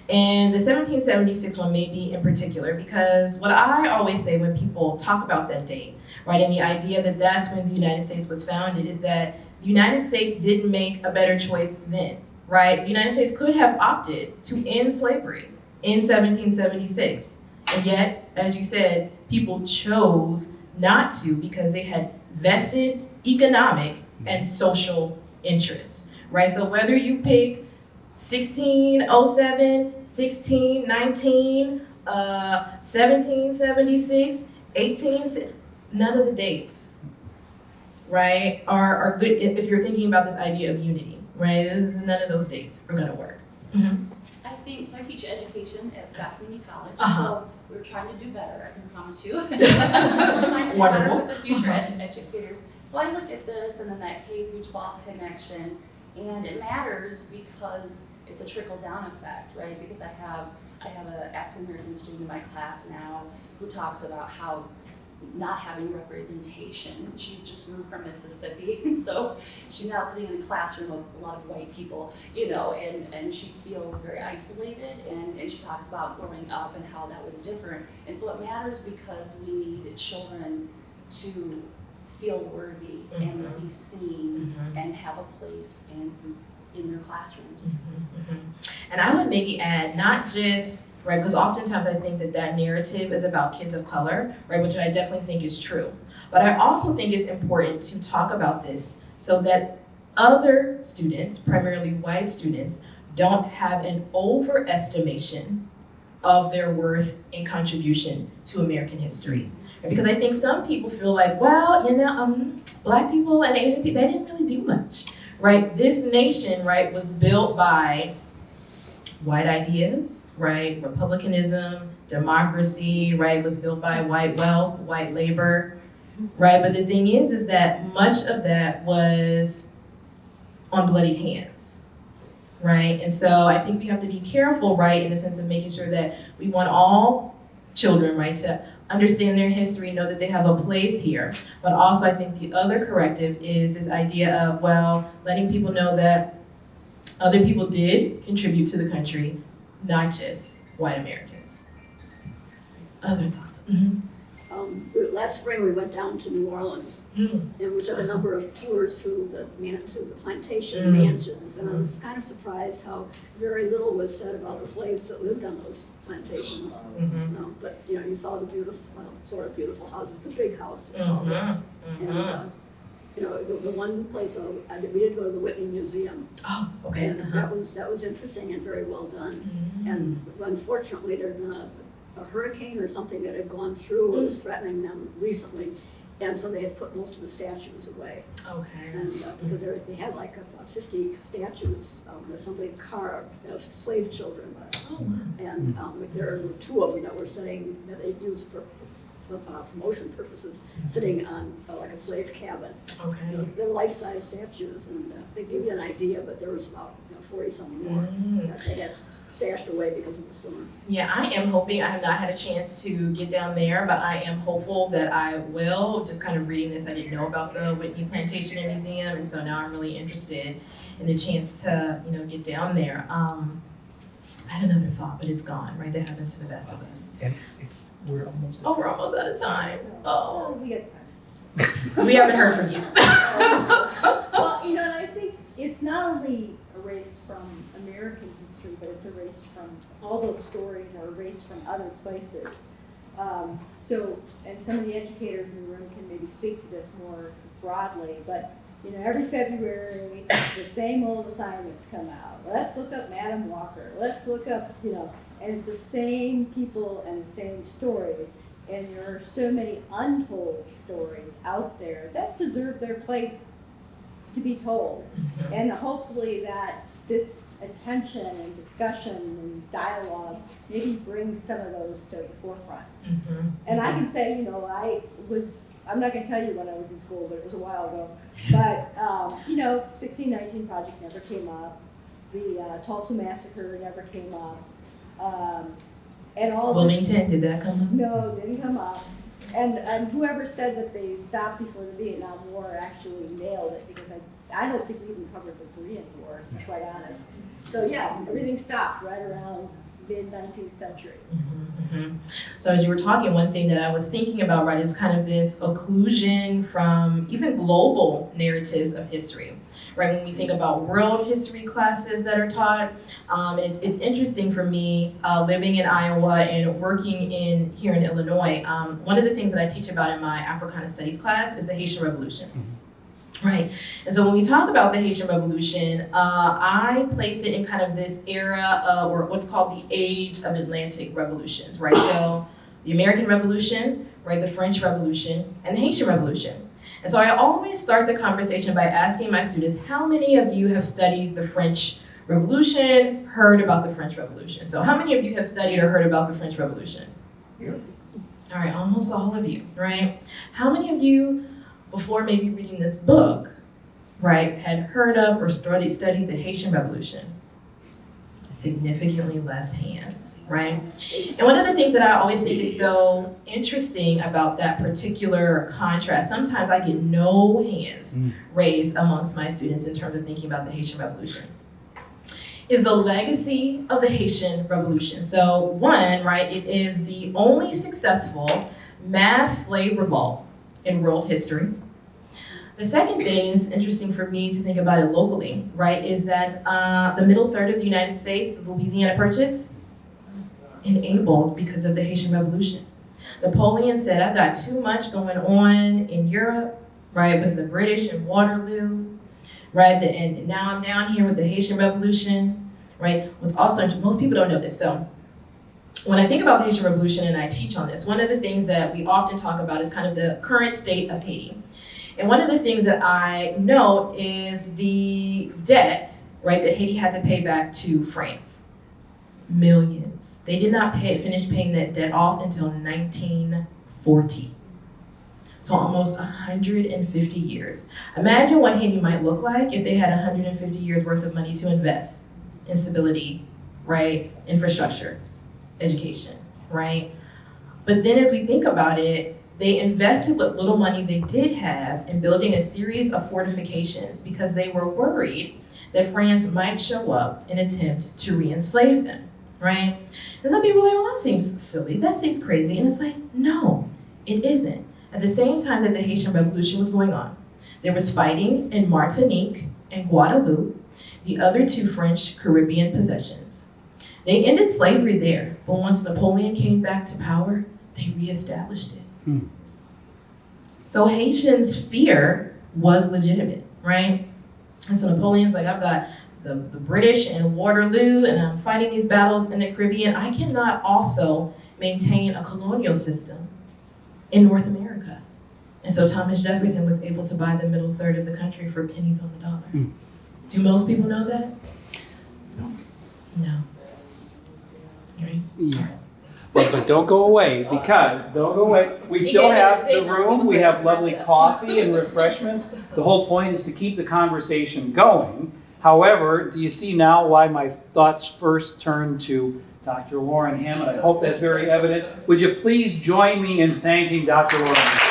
And the 1776 one may be in particular because what I always say when people talk about that date, right, and the idea that that's when the United States was founded is that the United States didn't make a better choice then, right? The United States could have opted to end slavery in 1776. And yet, as you said, people chose not to because they had vested economic and social interests, right? So whether you pick 1607, 1619, 1776, 18, none of the dates, right, are good if you're thinking about this idea of unity, right? None of those dates are going to work. I think, so I teach education at Scott Community College, so we're trying to do better, I can promise you. We're trying to do better with the future educators. So I looked at this and then that K through 12 connection, and it matters because it's a trickle-down effect, right? Because I have an African-American student in my class now who talks about how not having representation. She's just moved from Mississippi, and so she's now sitting in a classroom of a lot of white people, you know, and she feels very isolated, and she talks about growing up and how that was different. And so it matters because we need children to feel worthy and be seen and have a place in their classrooms. And I would maybe add not just, right, because oftentimes I think that narrative is about kids of color, right, which I definitely think is true. But I also think it's important to talk about this so that other students, primarily white students, don't have an overestimation of their worth and contribution to American history. Because I think some people feel like, well, you know, Black people and Asian people, they didn't really do much, right? This nation, right, was built by white ideas, right? Republicanism, democracy, right, was built by white wealth, white labor, right? But the thing is that much of that was on bloodied hands, right? And so I think we have to be careful, right, in the sense of making sure that we want all children, right, to understand their history, know that they have a place here. But also I think the other corrective is this idea of, well, letting people know that other people did contribute to the country, not just white Americans. Other thoughts? Last spring we went down to New Orleans and we took a number of tours through the plantation mansions, and I was kind of surprised how very little was said about the slaves that lived on those plantations. You know, but you know, you saw the beautiful, sort of beautiful houses, the big house, and all that. And you know, the one place we did go to the Whitney Museum. Oh, okay. And that was interesting and very well done. And unfortunately, there'd been a hurricane or something that had gone through or was threatening them recently, And so they had put most of the statues away. Okay. And because they had like about 50 statues that somebody carved of slave children. Oh, wow. And there are 2 of them that were sitting, that they used for promotion purposes, sitting on like a slave cabin. Okay. They're life-size statues, and they give you an idea, but there was about 40-some more that they had stashed away because of the storm. Yeah, I am hoping, I have not had a chance to get down there, but I am hopeful that I will. Just kind of reading this, I didn't know about the Whitney Plantation and Museum, and so now I'm really interested in the chance to, get down there. I had another thought, but it's gone, right? That happens to the best of us. And we're almost. We're almost out of time. Oh, We get time. we haven't heard from you. Well, and I think it's not only erased from American history, but it's erased from all those stories are erased from other places. And some of the educators in the room can maybe speak to this more broadly, but every February, the same old assignments come out. Let's look up Madam Walker. Let's look up, and it's the same people and the same stories. And there are so many untold stories out there that deserve their place to be told. And hopefully that this attention and discussion and dialogue maybe brings some of those to the forefront. And I can say, I'm not gonna tell you when I was in school, but it was a while ago. But, 1619 Project never came up. The Tulsa Massacre never came up. And all this. Wilmington, did that come up? No, it didn't come up. And whoever said that they stopped before the Vietnam War actually nailed it, because I don't think we even covered the Korean War, to be quite honest. So yeah, everything stopped right around mid-19th century. So as you were talking, one thing that I was thinking about, right, is kind of this occlusion from even global narratives of history, right? When we think about world history classes that are taught, it's interesting for me living in Iowa and working here in Illinois. One of the things that I teach about in my Africana Studies class is the Haitian Revolution. Right, and so when we talk about the Haitian Revolution, I place it in kind of this era or what's called the Age of Atlantic Revolutions, right? So the American Revolution, right, the French Revolution, and the Haitian Revolution. And so I always start the conversation by asking my students, how many of you have studied the French Revolution, heard about the French Revolution? So how many of you have studied or heard about the French Revolution? All right, almost all of you, right? How many of you, before maybe reading this book, right, had heard of or studied the Haitian Revolution? Significantly less hands, right? And one of the things that I always think is so interesting about that particular contrast, sometimes I get no hands raised amongst my students in terms of thinking about the Haitian Revolution, is the legacy of the Haitian Revolution. So one, right, it is the only successful mass slave revolt in world history. The second thing is interesting for me to think about it locally, right, is that the middle third of the United States, the Louisiana Purchase, enabled because of the Haitian Revolution. Napoleon said, I've got too much going on in Europe, right, with the British and Waterloo, right, and now I'm down here with the Haitian Revolution, right. What's also, most people don't know this, so when I think about the Haitian Revolution and I teach on this, one of the things that we often talk about is kind of the current state of Haiti. And one of the things that I note is the debt, right, that Haiti had to pay back to France. Millions. They did not finish paying that debt off until 1940. So almost 150 years. Imagine what Haiti might look like if they had 150 years worth of money to invest in stability, right, infrastructure, education, right? But then as we think about it, they invested what little money they did have in building a series of fortifications because they were worried that France might show up and attempt to re-enslave them, right? And some people are like, well, that seems silly, that seems crazy. And it's like, no, it isn't. At the same time that the Haitian Revolution was going on, there was fighting in Martinique and Guadeloupe, the other two French Caribbean possessions. They ended slavery there, but once Napoleon came back to power, they reestablished it. So Haitians' fear was legitimate, right? And so Napoleon's like, I've got the British and Waterloo, and I'm fighting these battles in the Caribbean. I cannot also maintain a colonial system in North America. And so Thomas Jefferson was able to buy the middle third of the country for pennies on the dollar. Do most people know that? No. Right? Yeah. But don't go away, because don't go away. We still have the room, we have lovely coffee and refreshments. The whole point is to keep the conversation going. However, do you see now why my thoughts first turned to Dr. Lauren Hammond? I hope that's very evident. Would you please join me in thanking Dr. Lauren Hammond?